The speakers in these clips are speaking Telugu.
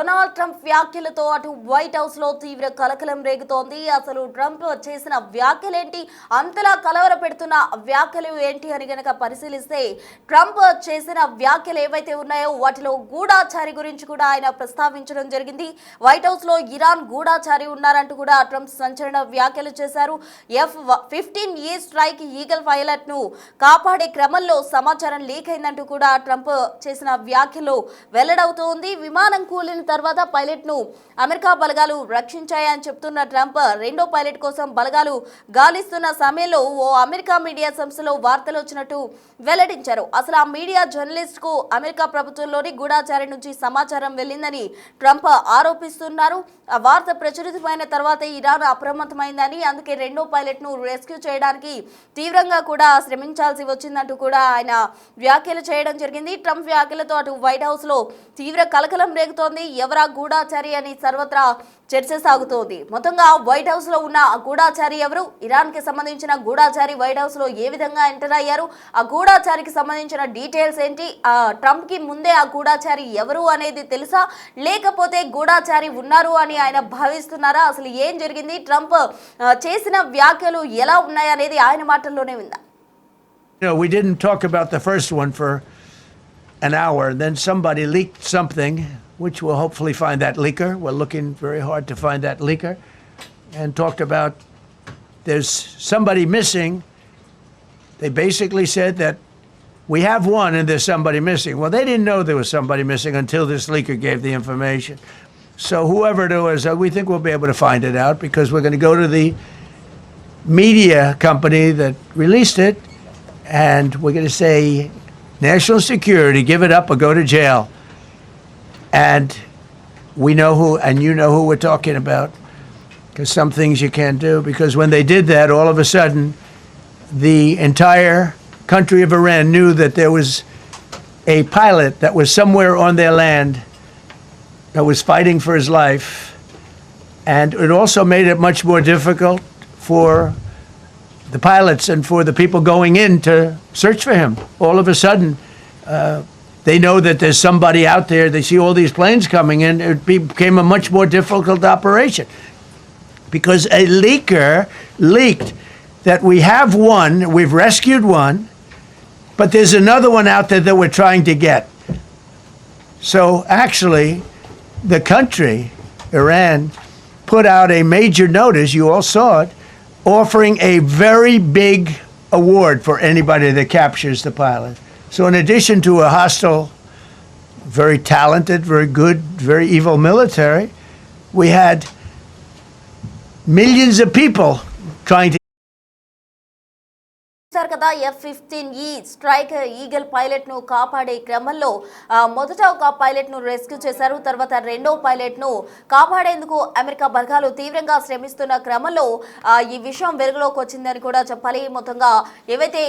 డొనాల్డ్ ట్రంప్ వ్యాఖ్యలతో అటు వైట్ హౌస్ లో తీవ్ర కలకలం రేగుతోంది. అసలు ట్రంప్ చేసిన వ్యాఖ్యలేంటి, అంతలా కలవర పెడుతున్న వ్యాఖ్యలు ఏంటి అని గనక పరిశీలిస్తే, ట్రంప్ చేసిన వ్యాఖ్యలు ఏవైతే ఉన్నాయో వాటిలో గూఢాచారి గురించి కూడా ఆయన ప్రస్తావించడం జరిగింది. వైట్ హౌస్ లో ఇరాన్ గూఢాచారి ఉన్నారంటూ కూడా ట్రంప్ సంచలన వ్యాఖ్యలు చేశారు. F-15E స్ట్రైక్ ఈగల్ పైలట్ ను కాపాడే క్రమంలో సమాచారం లీక్ అయిందంటూ కూడా ట్రంప్ చేసిన వ్యాఖ్యలు వెల్లడవుతోంది. విమానం కూలిన తర్వాత పైలట్ ను అమెరికా బలగాలు రక్షించాయని చెప్తున్న ట్రంప్ రెండో పైలట్ కోసం బలగాలు గాలిస్తున్న సమయంలో ఓ అమెరికా మీడియా సంస్థలో వార్తలు వచ్చినట్టు వెల్లడించారు. అసలు ఆ మీడియా జర్నలిస్ట్ కు అమెరికా ప్రభుత్వంలోని గూఢాచారి నుంచి సమాచారం వెళ్ళిందని ట్రంప్ ఆరోపిస్తున్నారు. ఆ వార్త ప్రచురితమైన తర్వాత ఇరాన్ అప్రమత్తమైందని, అందుకే రెండో పైలట్ ను రెస్క్యూ చేయడానికి తీవ్రంగా కూడా శ్రమించాల్సి వచ్చిందంటూ కూడా ఆయన వ్యాఖ్యలు చేయడం జరిగింది. ట్రంప్ వ్యాఖ్యలతో అటు వైట్ హౌస్ లో తీవ్ర కలకలం రేగుతోంది. ఎవరా గూఢాచారి అని సర్వత్రా చర్చ సాగుతోంది. మొత్తంగా వైట్ హౌస్ లో ఉన్న ఆ గూఢాచారి ఎవరు, ఇరాన్ కి సంబంధించిన గూఢాచారి వైట్ హౌస్ లో ఏ విధంగా ఎంటర్ అయ్యారు, ఆ గూఢాచారికి సంబంధించిన డీటెయిల్స్ ఏంటి, ట్రంప్ కి ముందే ఆ గూఢాచారి ఎవరు అనేది తెలుసా, లేకపోతే గూఢాచారి ఉన్నారు అని ఆయన భావిస్తున్నారా, అసలు ఏం జరిగింది, ట్రంప్ చేసిన వ్యాఖ్యలు ఎలా ఉన్నాయి అనేది ఆయన మాటల్లోనే విందాం. We didn't talk about the first one for an hour. Then somebody leaked something, which we'll hopefully find that leaker. We're looking very hard to find that leaker. And talked about there's somebody missing. They basically said that we have one and there's somebody missing. Well, they didn't know there was somebody missing until this leaker gave the information. So whoever it was, we think we'll be able to find it out because we're going to go to the media company that released it and we're going to say, national security, give it up or go to jail. And we know who, and you know who we're talking about, because some things you can't do. Because when they did that, all of a sudden, the entire country of Iran knew that there was a pilot that was somewhere on their land that was fighting for his life. And it also made it much more difficult for the pilots and for the people going in to search for him. All of a sudden, they know that there's somebody out there. They see all these planes coming in. It became a much more difficult operation because a leaker leaked that we have one, we've rescued one, but there's another one out there that we're trying to get. So actually, the country, Iran, put out a major notice, you all saw it, offering a very big award for anybody that captures the pilot. So in addition to a hostile, very talented, very good, very evil military, we had millions of people trying to కదా. F-15E స్ట్రైక్ ఈగల్ పైలట్ ను కాపాడే క్రమంలో మొదట ఒక పైలట్ ను రెస్క్యూ చేశారు. తర్వాత రెండో పైలట్ ను కాపాడేందుకు అమెరికా బలగాలు తీవ్రంగా శ్రమిస్తున్న క్రమంలో ఈ విషయం వెలుగులోకి వచ్చిందని కూడా చెప్పాలి. మొత్తంగా ఏవైతే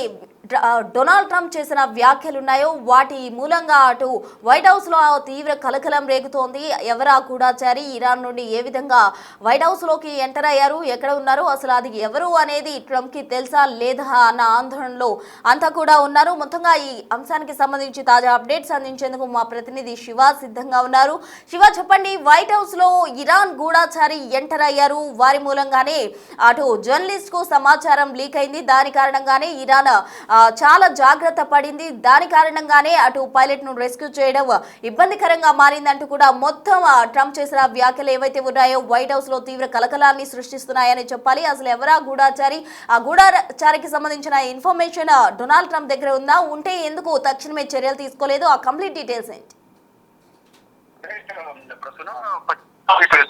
డొనాల్డ్ ట్రంప్ చేసిన వ్యాఖ్యలు ఉన్నాయో వాటి మూలంగా అటు వైట్ హౌస్ లో తీవ్ర కలకలం రేగుతోంది. ఎవరా గూఢాచారి, ఇరాన్ నుండి ఏ విధంగా వైట్ హౌస్ లోకి ఎంటర్ అయ్యారు, ఎక్కడ ఉన్నారు, అసలు అది ఎవరు అనేది ట్రంప్ కి తెలుసా లేదా అన్న ఆందోళనలో అంతా కూడా ఉన్నారు. మొత్తంగా ఈ అంశానికి సంబంధించి తాజా అప్డేట్స్ అందించేందుకు మా ప్రతినిధి శివ సిద్ధంగా ఉన్నారు. శివ, చెప్పండి, వైట్ హౌస్ లో ఇరాన్ గూఢాచారి ఎంటర్ అయ్యారు, వారి మూలంగానే అటు జర్నలిస్ట్ కు సమాచారం లీక్ అయింది, దాని కారణంగానే ఇరాన్ చాలా జాగ్రత్త పడింది, దాని కారణంగానే అటు పైలట్ ను రెస్క్యూ చేయడం ఇబ్బందికరంగా మారిందంటూ కూడా మొత్తం ట్రంప్ చేసిన వ్యాఖ్యలు ఏవైతే ఉన్నాయో వైట్ హౌస్ లో తీవ్ర కలకలాన్ని సృష్టిస్తున్నాయని చెప్పాలి. అసలు ఎవరా గూఢాచారి, ఆ గూఢాచారికి సంబంధించిన ఇన్ఫర్మేషన్ డొనాల్డ్ ట్రంప్ దగ్గర ఉందా, ఉంటే ఎందుకు తక్షణమే చర్యలు తీసుకోలేదు, ఆ కంప్లీట్ డీటెయిల్స్ ఏంటి?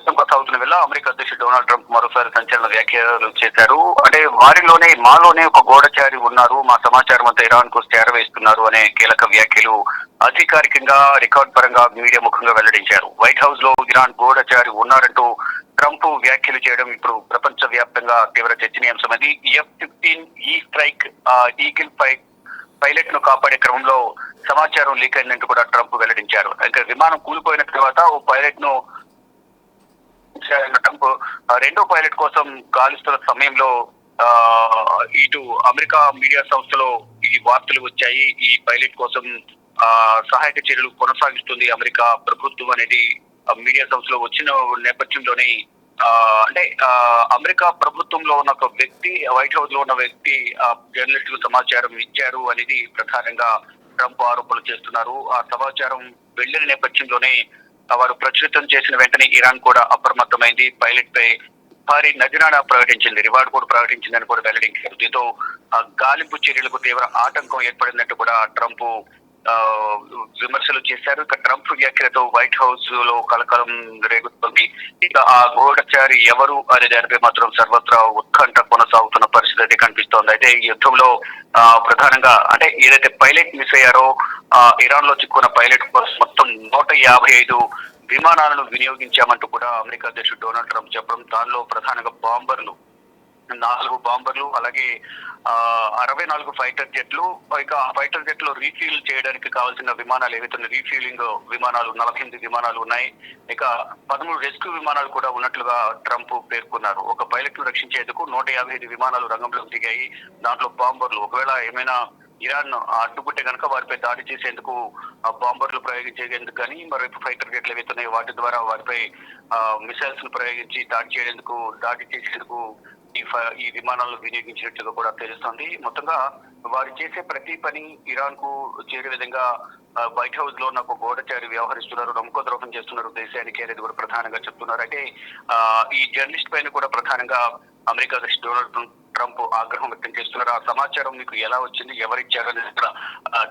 కొనసాగుతున్న వేళ అమెరికా అధ్యక్షుడు డొనాల్డ్ ట్రంప్ మరోసారి సంచలన వ్యాఖ్యలు చేశారు. అంటే మాలోనే ఒక గూఢచారి ఉన్నారు, మా సమాచారం అంతా ఇరాన్ కు చేరవేస్తున్నారు అనే కీలక వ్యాఖ్యలు అధికారికంగా రికార్డ్ పరంగా మీడియా ముఖంగా వెల్లడించారు. వైట్ హౌస్ లో ఇరాన్ గూఢచారి ఉన్నారంటూ ట్రంప్ వ్యాఖ్యలు చేయడం ఇప్పుడు ప్రపంచ వ్యాప్తంగా తీవ్ర చర్చనీయాంశమైంది. F-15E స్ట్రైక్ ఈగిల్ పైలట్ ను కాపాడే క్రమంలో సమాచారం లీక్ అయిందంటూ కూడా ట్రంప్ వెల్లడించారు. ఇంకా విమానం కూలిపోయిన తర్వాత ఓ పైలట్ ను ట్రంప్ రెండో పైలట్ కోసం గాలిస్తున్న సమయంలో ఇటు అమెరికా మీడియా సంస్థలో ఈ వార్తలు వచ్చాయి. ఈ పైలట్ కోసం సహాయక చర్యలు కొనసాగిస్తుంది అమెరికా ప్రభుత్వం అనేది మీడియా సంస్థలో వచ్చిన నేపథ్యంలోనే అంటే అమెరికా ప్రభుత్వంలో ఉన్న ఒక వ్యక్తి, వైట్ హౌస్ లో ఉన్న వ్యక్తి జర్నలిస్ట్ కు సమాచారం ఇచ్చారు అనేది ప్రధానంగా ట్రంప్ ఆరోపణలు చేస్తున్నారు. ఆ సమాచారం వెళ్లిన నేపథ్యంలోనే వారు ప్రచురితం చేసిన వెంటనే ఇరాన్ కూడా అప్రమత్తమైంది. పైలట్ పై భారీ నజరానా ప్రకటించింది, రివార్డు కూడా ప్రకటించిందని కూడా వెల్లడించారు. దీంతో గాలింపు చర్యలకు తీవ్ర ఆటంకం ఏర్పడినట్టు కూడా ట్రంప్ విమర్శలు చేశారు. ఇక ట్రంప్ వ్యాఖ్యలతో వైట్ హౌస్ లో కలకలం రేగుతుంది. ఇక ఆ గూఢచారి ఎవరు అనే దానిపై మాత్రం సర్వత్రా ఉత్కంఠ కొనసాగుతున్న పరిస్థితి కనిపిస్తోంది. అయితే ఈ యుద్ధంలో ప్రధానంగా అంటే ఏదైతే పైలట్ మిస్ అయ్యారో ఇరాన్ లో చిక్కున్న పైలట్ కోసం మొత్తం 155 విమానాలను వినియోగించామంటూ కూడా అమెరికా అధ్యక్షుడు డొనాల్డ్ ట్రంప్ చెప్పడం, దానిలో ప్రధానంగా 4 బాంబర్లు అలాగే 64 ఫైటర్ జెట్లు, ఇక ఫైటర్ జెట్లు రీఫ్యూల్ చేయడానికి కావాల్సిన విమానాలు ఏవైతే రీఫ్యూలింగ్ విమానాలు 48 విమానాలు ఉన్నాయి. ఇక 13 రెస్క్యూ విమానాలు కూడా ఉన్నట్లుగా ట్రంప్ పేర్కొన్నారు. ఒక పైలట్ ను రక్షించేందుకు 155 విమానాలు రంగంలోకి దిగాయి. దాంట్లో బాంబర్లు ఒకవేళ ఏమైనా ఇరాన్ అడ్డుకుంటే కనుక వారిపై దాడి చేసేందుకు బాంబర్లు ప్రయోగించేందుకు కానీ, మరోవైపు ఫైటర్ జెట్లు ఏవైతున్నాయి వాటి ద్వారా వారిపై మిసైల్స్ ను ప్రయోగించి దాడి చేసేందుకు ఈ విమానాలను వినియోగించినట్లుగా కూడా తెలుస్తోంది. మొత్తంగా వారు చేసే ప్రతి పని ఇరాన్ కు చేరే విధంగా వైట్ హౌస్ లో ఉన్న ఒక గూఢచారి వ్యవహరిస్తున్నారు, నమ్మకద్రోహం చేస్తున్నారు దేశానికి అనేది కూడా ప్రధానంగా చెప్తున్నారు. అయితే ఈ జర్నలిస్ట్ పైన కూడా ప్రధానంగా అమెరికా అధ్యక్షుడు డొనాల్డ్ ట్రంప్ ఆగ్రహం వ్యక్తం చేస్తున్నారు. ఆ సమాచారం మీకు ఎలా వచ్చింది, ఎవరిచ్చారు అనేది కూడా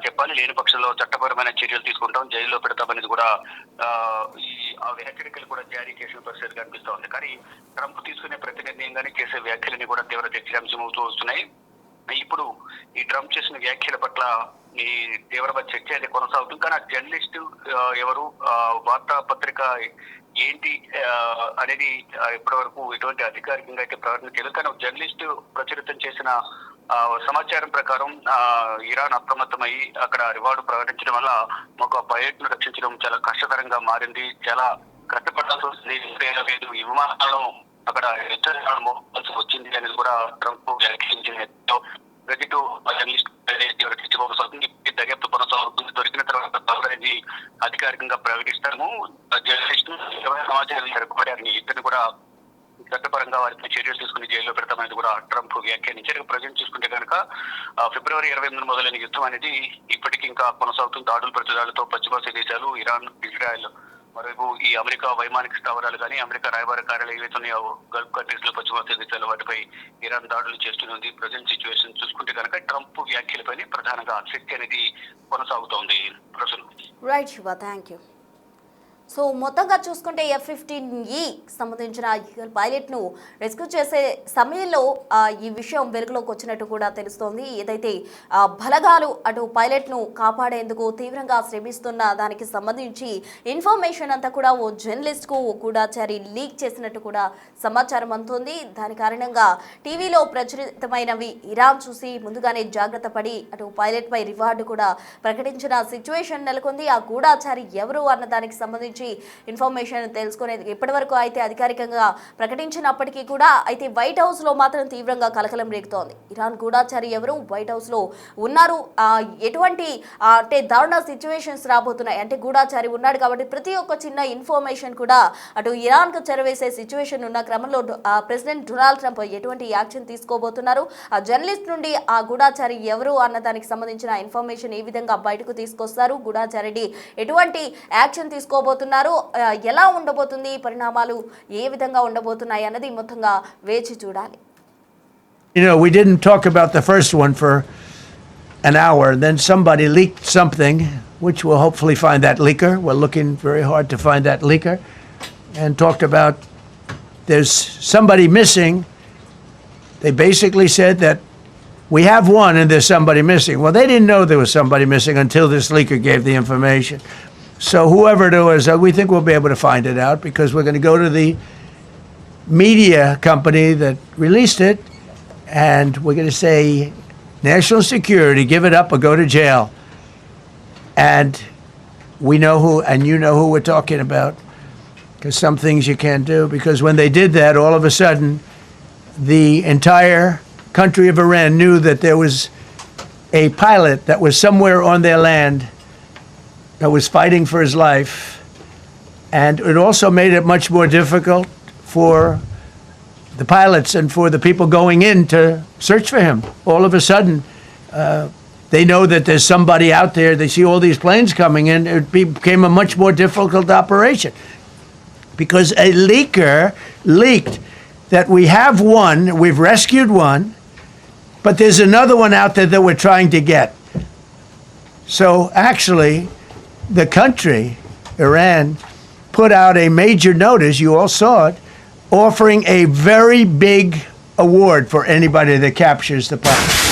చెప్పాలి, లేని పక్షంలో చట్టపరమైన చర్యలు తీసుకుంటాం, జైల్లో పెడతామనేది కూడా ఈ హెచ్చరికలు కూడా జారీ చేసిన పరిస్థితి కనిపిస్తోంది. కానీ ట్రంప్ తీసుకునే ప్రతి నిర్ణయంగానే చేసే వ్యాఖ్యలని కూడా తీవ్ర చర్చాంశం అవుతూ వస్తున్నాయి. ఇప్పుడు ఈ ట్రంప్ చేసిన వ్యాఖ్యల పట్ల ఈ తీవ్రమైన చర్చ అయితే కొనసాగుతుంది. కానీ ఆ జర్నలిస్ట్ ఎవరు, వార్తాపత్రిక ఏంటి అనేది ఇప్పటి వరకు ఎటువంటి అధికారికంగా అయితే ప్రకటించలేదు. కానీ జర్నలిస్ట్ ప్రచురితం చేసిన సమాచారం ప్రకారం ఇరాన్ అప్రమత్తమై అక్కడ రివార్డు ప్రకటించడం వల్ల ఒక పైలట్ ను రక్షించడం చాలా కష్టతరంగా మారింది, చాలా కష్టపడాల్సి వస్తుంది. ఈ విమానాలను అక్కడ వచ్చింది అనేది కూడా ట్రంప్ వ్యాఖ్యానించిన జర్నలిస్ట్ దర్యాప్తు కొనసాగుతుంది. దొరికిన తర్వాత అనేది అధికారికంగా ప్రకటిస్తాము. జర్నలిస్ట్ సమాచారం ఇద్దరిని కూడా చట్టపరంగా వారిపై చర్యలు తీసుకుని జైల్లో పెడతామనేది కూడా ట్రంప్ వ్యాఖ్యానించారు. ప్రజెంట్ చూసుకుంటే కనుక ఫిబ్రవరి 28 మొదలైన యుద్ధం అనేది ఇప్పటికీ ఇంకా కొనసాగుతుంది. దాడులు ప్రతిదాడులతో పశ్చిమాసియా దేశాలు, ఇరాన్, ఇజ్రాయెల్, మరోవైపు ఈ అమెరికా వైమానిక స్థావరాలు కానీ, అమెరికా రాయబార కార్యాలయం ఏవైతున్నాయో గల్ఫ్ కంట్రీస్ లో పశ్చిమాసియా దేశాలు వాటిపై ఇరాన్ దాడులు చేస్తుంది. ప్రజెంట్ సిచ్యువేషన్ చూసుకుంటే కనుక ట్రంప్ వ్యాఖ్యలపై ప్రధానంగా ఆసక్తి అనేది కొనసాగుతోంది. Right Shiva, thank you. So మొత్తంగా చూసుకుంటే F-15E సంబంధించిన పైలట్ను రెస్క్యూ చేసే సమయంలో ఈ విషయం వెలుగులోకి వచ్చినట్టు కూడా తెలుస్తోంది. ఏదైతే బలగాలు అటు పైలట్ను కాపాడేందుకు తీవ్రంగా శ్రమిస్తున్న దానికి సంబంధించి ఇన్ఫర్మేషన్ అంతా కూడా ఓ జర్నలిస్ట్కు గూఢచారి లీక్ చేసినట్టు కూడా సమాచారం అందుతుంది. దాని కారణంగా టీవీలో ప్రచురితమైనవి ఇరాన్ చూసి ముందుగానే జాగ్రత్త పడి అటు పైలట్పై రివార్డు కూడా ప్రకటించిన సిచ్యువేషన్ నెలకొంది. ఆ గూఢచారి ఎవరు అన్న దానికి సంబంధించి ఇన్ఫర్మేషన్ తెలుసుకునేది ఇప్పటి వరకు అయితే అధికారికంగా ప్రకటించినప్పటికీ కూడా అయితే వైట్ హౌస్ లో మాత్రం తీవ్రంగా కలకలం రేగుతోంది. ఇరాన్ గూఢచారి ఎవరు, వైట్ హౌస్ లో ఉన్నారు, ఎటువంటి అంటే దారుణ సిచ్యువేషన్స్ రాబోతున్నాయి అంటే గూఢచారి ఉన్నాడు కాబట్టి ప్రతి ఒక్క చిన్న ఇన్ఫర్మేషన్ కూడా అటు ఇరాన్ కు చెరవేసే సిచ్యువేషన్ ఉన్న క్రమంలో ప్రెసిడెంట్ డొనాల్డ్ ట్రంప్ ఎటువంటి యాక్షన్ తీసుకోబోతున్నారు, ఆ జర్నలిస్ట్ నుండి ఆ గూఢచారి ఎవరు అన్న దానికి సంబంధించిన ఇన్ఫర్మేషన్ ఏ విధంగా బయటకు తీసుకొస్తారు, గూఢచారిని ఎటువంటి యాక్షన్ తీసుకోబోతున్నారు, ఎలా ఉండబోతుంది, పరిణామాలు ఏ విధంగా ఉండబోతున్నాయి అన్నది మొత్తంగా వేచి చూడాలి. You know, we didn't talk about the first one for an hour, and then somebody leaked something, which we'll hopefully find that leaker. We're looking very hard to find that leaker, and talked about there's somebody missing. They basically said that we have one and there's somebody missing. Well, they didn't know there was somebody missing until this leaker gave the information. So whoever it was, we think we'll be able to find it out because we're going to go to the media company that released it and we're going to say, national security, give it up or go to jail. And we know who, and you know who we're talking about, because some things you can't do. Because when they did that, all of a sudden, the entire country of Iran knew that there was a pilot that was somewhere on their land that was fighting for his life, And it also made it much more difficult for the pilots and for the people going in to search for him. All of a sudden, they know that there's somebody out there. They see all these planes coming in. It became a much more difficult operation because a leaker leaked that we have one, we've rescued one, but there's another one out there that we're trying to get. So actually, the country, Iran, put out a major notice, you all saw it, offering a very big award for anybody that captures the pilot.